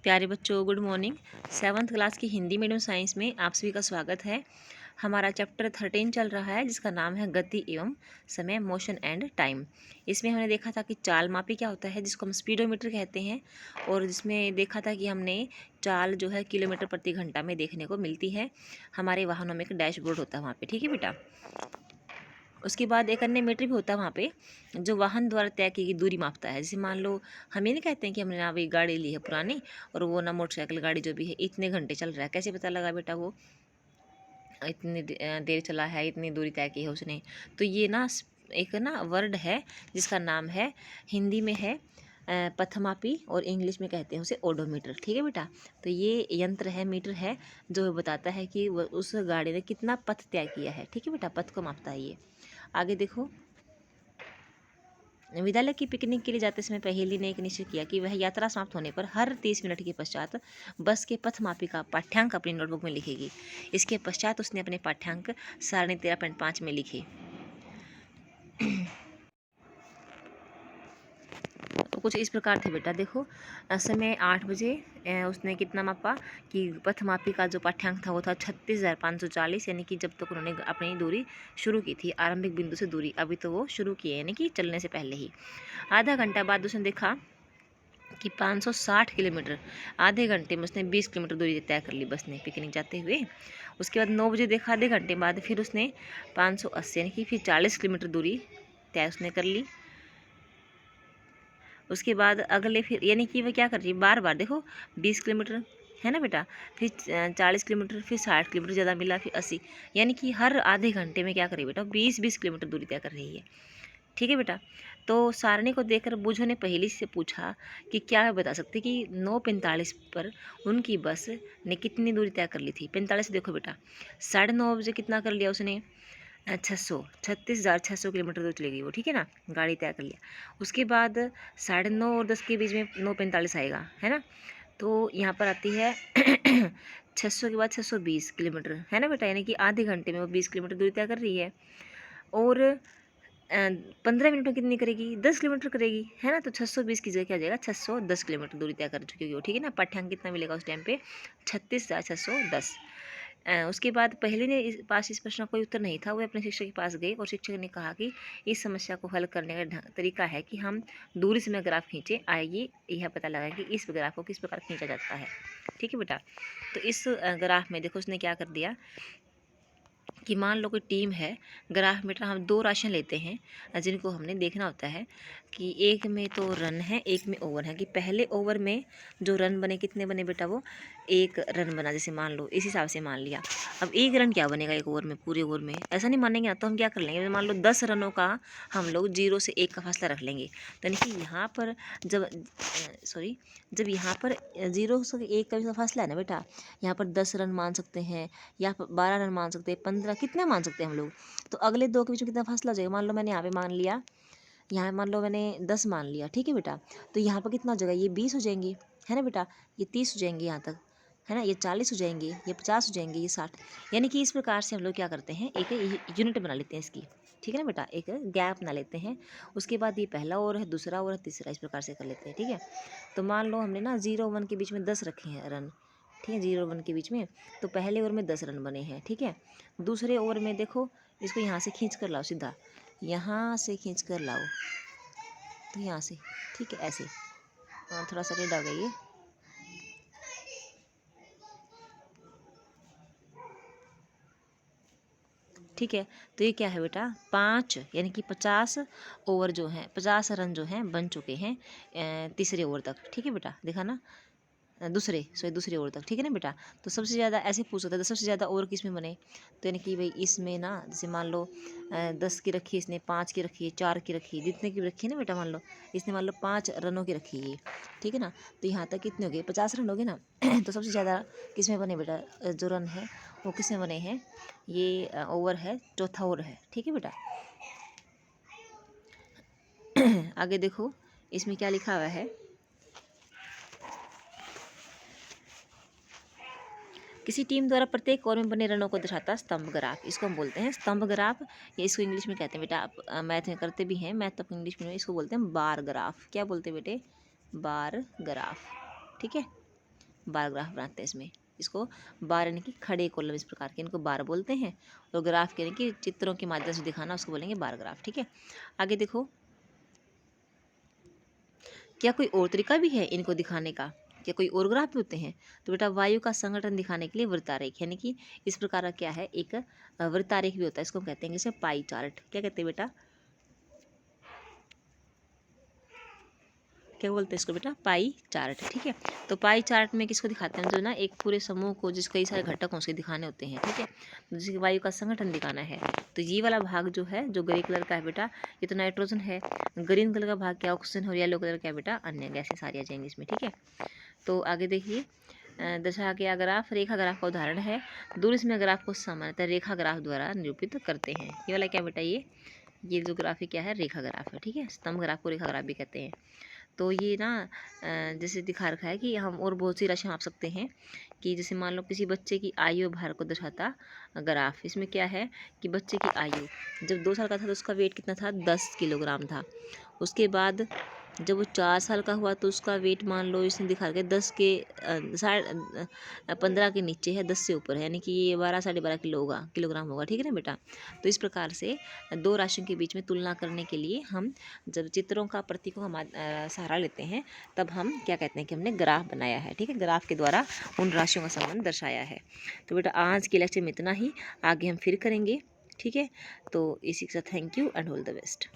प्यारे बच्चों, good morning. 7th class की हिंदी मीडियम साइंस में आप सभी का स्वागत है। हमारा चैप्टर 13 चल रहा है जिसका नाम है गति एवं समय, मोशन एंड टाइम। इसमें हमने देखा था कि चाल मापी क्या होता है, जिसको हम स्पीडोमीटर कहते हैं, और जिसमें देखा था कि हमने चाल जो है किलोमीटर प्रति घंटा में देखने को मिलती है। हमारे वाहनों में एक डैशबोर्ड होता है वहाँ पे, ठीक है बेटा। उसके बाद एक अन्य मीटर भी होता है वहाँ पे, जो वाहन द्वारा तय की गई दूरी मापता है। जैसे मान लो हम ये नहीं कहते हैं कि हमने ना अभी गाड़ी ली है पुरानी, और वो ना मोटरसाइकिल गाड़ी जो भी है इतने घंटे चल रहा है, कैसे पता लगा बेटा वो इतनी देर चला है, इतनी दूरी तय की है उसने। तो ये ना एक ना वर्ड है जिसका नाम है, हिंदी में है पथमापी, और इंग्लिश में कहते हैं उसे ओडोमीटर, ठीक है बेटा। तो ये यंत्र है, मीटर है, जो बताता है कि वो उस गाड़ी ने कितना पथ तय किया है, ठीक है बेटा। पथ को मापता है ये। आगे देखो, विद्यालय की पिकनिक के लिए जाते समय पहेली ने एक निश्चय किया कि वह यात्रा समाप्त होने पर हर 30 मिनट के पश्चात बस के पथ मापी का पाठ्यांक अपनी नोटबुक में लिखेगी। इसके पश्चात उसने अपने पाठ्यांक 13.5 में लिखे। तो कुछ इस प्रकार थे बेटा। देखो, समय 8 बजे उसने कितना मापा कि पथ मापी का जो पाठ्यांक था वो था 36,540, यानी कि जब तक उन्होंने अपनी दूरी शुरू की थी, आरंभिक बिंदु से दूरी अभी तो वो शुरू की है, यानी कि चलने से पहले ही। आधा घंटा बाद उसने देखा कि 560 किलोमीटर, आधे घंटे में उसने 20 किलोमीटर दूरी तय कर ली बस ने पिकनिक जाते हुए। उसके बाद 9 बजे देखा, आधे घंटे बाद फिर उसने 580 यानी कि फिर 40 किलोमीटर दूरी तय उसने कर ली। उसके बाद अगले फिर यानी कि वह क्या कर रही है, बार बार देखो 20 किलोमीटर है ना बेटा, फिर 40 किलोमीटर, फिर 60 किलोमीटर ज़्यादा मिला, फिर 80, यानी कि हर आधे घंटे में क्या कर रही है बेटा, 20-20 किलोमीटर दूरी तय कर रही है, ठीक है बेटा। तो सारणी को देखकर बूझो ने पहेली से पूछा कि क्या वे बता सकते कि 9:45 पर उनकी बस ने कितनी दूरी तय कर ली थी। 45 देखो बेटा, 9:30 बजे कितना कर लिया उसने, 36,600 किलोमीटर दूर चली गई वो, ठीक है ना, गाड़ी तय कर लिया। उसके बाद 9:30 और 10 के बीच में 9:45 आएगा, है ना। तो यहाँ पर आती है 600 के बाद 620 किलोमीटर, है ना बेटा, यानी कि आधे घंटे में वो 20 किलोमीटर दूरी तय कर रही है। और 15 मिनट में कितनी करेगी, 10 किलोमीटर करेगी, है ना। तो 620 की जगह क्या आ जाएगा, 610 किलोमीटर दूरी तय कर चुकी होगी वो, ठीक है ना। पाठ्यांक कितना मिलेगा उस टाइम पे, 36,610। उसके बाद पहले ने इस प्रश्न का कोई उत्तर नहीं था, वो अपने शिक्षक के पास गई और शिक्षक ने कहा कि इस समस्या को हल करने का तरीका है कि हम दूरी से ग्राफ खींचे, आइए यह पता लगा कि इस ग्राफ को किस प्रकार खींचा जाता है, ठीक है बेटा। तो इस ग्राफ में देखो उसने क्या कर दिया कि मान लो कोई टीम है, ग्राफ मीटर हम 2 राशियाँ लेते हैं जिनको हमने देखना होता है कि एक में तो रन है, एक में ओवर है, कि पहले ओवर में जो रन बने कितने बने बेटा, वो 1 रन बना, जैसे मान लो इस हिसाब से मान लिया। अब 1 रन क्या बनेगा एक ओवर में, पूरे ओवर में ऐसा नहीं मानेंगे ना, तो हम क्या कर लेंगे, मान लो 10 रनों का हम लोग 0 से 1 का फासला रख लेंगे। तो यानी कि यहाँ पर जब यहाँ पर 0 से 1 का भी फासला है ना बेटा, यहाँ पर 10 रन मान सकते हैं, या 12 रन मान सकते हैं, 15, कितने मान सकते हैं हम लोग। तो अगले 2 के बीच में कितना फासला हो जाएगा, मान लो मैंने यहाँ पे मान लिया, यहाँ मान लो मैंने 10 मान लिया, ठीक है बेटा। तो यहाँ पर कितना हो जाएगा, ये 20 हो जाएंगी, है ना बेटा, ये 30 हो जाएंगे यहाँ तक, है ना, ये 40 हो जाएंगे, ये 50 हो जाएंगे, ये 60। यानी कि इस प्रकार से हम लोग क्या करते हैं, एक यूनिट बना लेते हैं इसकी, ठीक है ना बेटा, एक गैप बना लेते हैं। उसके बाद ये पहला ओवर है, दूसरा ओवर है, तीसरा, इस प्रकार से कर लेते हैं, ठीक है। तो मान लो हमने ना 0-1 के बीच में 10 रखे हैं रन, ठीक है, 0-1 के बीच में। तो पहले ओवर में 10 रन बने हैं, ठीक है। दूसरे ओवर में देखो, इसको यहाँ से खींच कर लाओ, सीधा यहाँ से खींच कर लाओ, तो यहाँ से, ठीक है, ऐसे थोड़ा सा टेढ़ा हो गया ये, ठीक है। तो ये क्या है बेटा, 5 यानी कि 50 ओवर जो हैं, 50 रन जो हैं बन चुके हैं तीसरे ओवर तक, ठीक है बेटा। देखा ना, दूसरे ओवर तक, ठीक है ना बेटा। तो सबसे ज़्यादा ऐसे पूछ सकता है, तो सबसे ज़्यादा ओवर किस में बने, तो यानी कि भाई इसमें ना, जैसे मान लो 10 की रखी, इसने 5 की रखी है, 4 की रखी है, जितने की रखी है ना बेटा, मान लो इसने मान लो 5 रनों की रखी है, ठीक है ना। तो यहाँ तक कितने हो गए, 50 रन हो गए ना। तो सबसे ज़्यादा किस में बने बेटा, जो रन है वो किस में बने हैं, ये ओवर है, चौथा ओवर है, ठीक है बेटा। आगे देखो, इसमें क्या लिखा हुआ है, किसी टीम द्वारा प्रत्येक ओवर में बने रनों को दर्शाता स्तंभ ग्राफ, इसको हम बोलते हैं स्तंभ ग्राफ, या इसको इंग्लिश में कहते हैं बेटा, आप मैथ में करते भी हैं, मैथ तो इंग्लिश में इसको बोलते हैं बार ग्राफ। क्या बोलते हैं बेटे, बार ग्राफ, ठीक है। बार ग्राफ बनाते हैं इसमें। इसको बार यानी कि खड़े कॉलम इस प्रकार के, इनको बार बोलते हैं। और ग्राफ यानी कि चित्रों के माध्यम से दिखाना, उसको बोलेंगे बार ग्राफ। ठीक है, आगे देखो, क्या कोई और तरीका भी है इनको दिखाने का? क्या कोई और ग्राफ भी होते हैं? तो बेटा वायु का संगठन दिखाने के लिए वृत्तारेख, यानी कि इस प्रकार का क्या है, एक वृत्तारेख भी होता है, इसको हम कहते हैं इसे पाई चार्ट। क्या कहते हैं बेटा? क्या बोलते हैं इसको बेटा? Pie chart. ठीक है, तो पाई चार्ट में किसको दिखाते हैं? जो ना एक पूरे समूह को, जिस कई सारे घटक हों उसके दिखाने होते हैं। ठीक है, जैसे वायु का संगठन दिखाना है, तो ये वाला भाग जो है, जो ग्रे कलर का है बेटा, ये तो नाइट्रोजन है। ग्रीन कलर का भाग क्या? ऑक्सीजन। और येलो कलर का है बेटा अन्य गैसें सारी आ जाएंगी इसमें। ठीक है, तो आगे देखिए, दशा के ग्राफ रेखा ग्राफ का उदाहरण है। दूरस्थ ग्राफ को सामान्यतः रेखा ग्राफ द्वारा निरूपित करते हैं। ये वाला क्या बेटा? ये जो ग्राफ है क्या है? रेखा ग्राफ है। ठीक है, स्तंभ ग्राफ को रेखा ग्राफ भी कहते हैं। तो ये ना जैसे दिखा रखा है कि हम और बहुत सी राशि माप सकते हैं, कि जैसे मान लो किसी बच्चे की आयु और भार को दर्शाता ग्राफ। इसमें क्या है कि बच्चे की आयु जब 2 साल का था तो उसका वेट कितना था? 10 किलोग्राम था। उसके बाद जब वो 4 साल का हुआ तो उसका वेट मान लो इसने दिखा रखा है 10 के 15 के नीचे है, 10 से ऊपर है, यानी कि ये 12 साढ़े 12 किलोग्राम होगा। ठीक है ना बेटा? तो इस प्रकार से दो राशियों के बीच में तुलना करने के लिए हम जब चित्रों का प्रतीकों का सहारा लेते हैं, तब हम क्या कहते हैं कि हमने ग्राफ बनाया है। ठीक है, ग्राफ के द्वारा उन राशियों का संबंध दर्शाया है। तो बेटा आज के लेक्चर में इतना ही, आगे हम फिर करेंगे। ठीक है, तो इसी के साथ thank you and all the best.